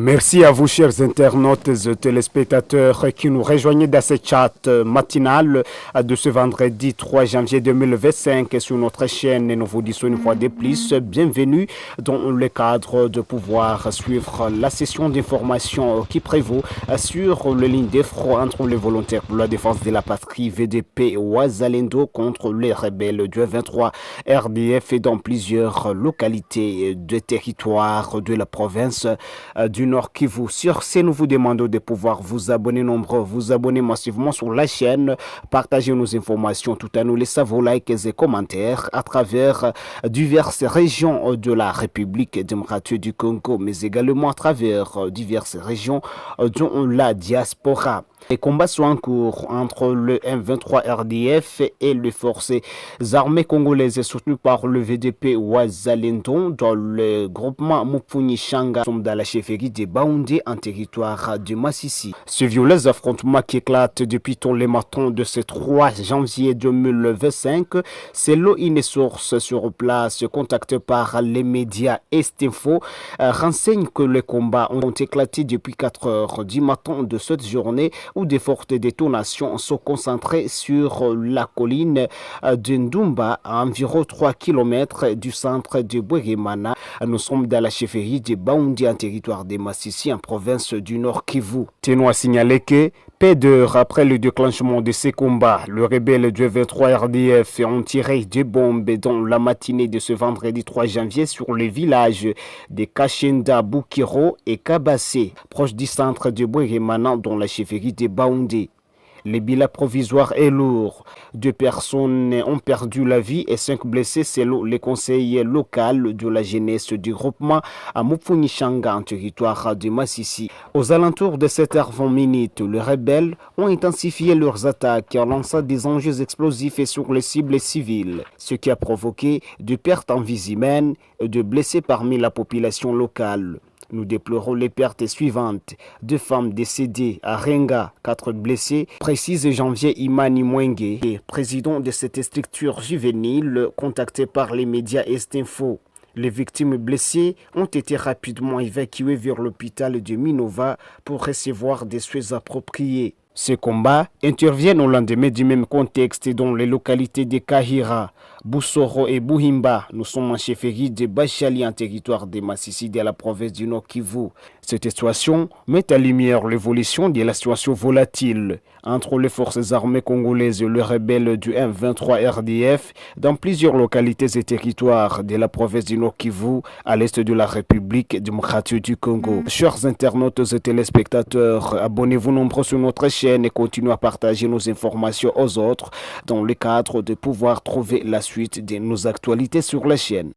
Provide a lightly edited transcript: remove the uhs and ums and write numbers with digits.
Merci à vous, chers internautes et téléspectateurs qui nous rejoignez dans ce chat matinal de ce vendredi 3 janvier 2025 sur notre chaîne. Et nous vous disons une fois de plus, bienvenue dans le cadre de pouvoir suivre la session d'information qui prévaut sur le ligne de front entre les volontaires pour la défense de la patrie VDP Ouazalendo contre les rebelles du 23 RDF et dans plusieurs localités de territoire de la province du Nord Kivu. Sur ce, nous vous demandons de pouvoir vous abonner nombreux, vous abonner massivement sur la chaîne, partager nos informations tout en nous laissant vos likes et commentaires à travers diverses régions de la République démocratique du Congo, mais également à travers diverses régions de la diaspora. Les combats sont en cours entre le M23 RDF et les forces armées congolaises soutenues par le VDP Ouazalendo dans le groupement Mupfunyishanga dans la chefferie de Baoundé en territoire de Massissi. Ce violent affrontement qui éclate depuis tôt le matin de ce 3 janvier 2025, selon une source sur place contactée par les médias Estinfo, renseigne que les combats ont éclaté depuis 4 heures du matin de cette journée où des fortes détonations sont concentrées sur la colline de Ndumba à environ 3 km du centre de Bouérimana. Nous sommes dans la chefferie de Baoundé en territoire de Massissi en province du Nord Kivu. Tenons à signaler que peu d'heures après le déclenchement de ces combats, le rebelle du 23 RDF ont tiré des bombes dans la matinée de ce vendredi 3 janvier sur les villages de Kachenda, Boukiro et Kabassé, proche du centre de Bouérimana dans la chefferie de Baoundé. Le bilan provisoire est lourd. 2 personnes ont perdu la vie et 5 blessés selon les conseillers locaux de la jeunesse du groupement à Mupfunyishanga en territoire de Massissi. Aux alentours de 7h20 minutes, les rebelles ont intensifié leurs attaques en lançant des engins explosifs sur les cibles civiles, ce qui a provoqué des pertes en vies humaines et de blessés parmi la population locale. Nous déplorons les pertes suivantes. 2 femmes décédées à Renga, 4 blessés, précise Janvier Imani Mwenge, président de cette structure juvénile contacté par les médias Estinfo. Les victimes blessées ont été rapidement évacuées vers l'hôpital de Minova pour recevoir des soins appropriés. Ces combats interviennent au lendemain du même contexte dans les localités de Kahira, Boussoro et Bouhimba. Nous sommes en chefferie de Bachali en territoire de Massissi de la province du Nord Kivu. Cette situation met à lumière l'évolution de la situation volatile entre les forces armées congolaises et les rebelles du M23 RDF dans plusieurs localités et territoires de la province du Nord Kivu à l'est de la République démocratique du Congo. Chers internautes et téléspectateurs, abonnez-vous nombreux sur notre chaîne et continuez à partager nos informations aux autres dans le cadre de pouvoir trouver la suite de nos actualités sur la chaîne.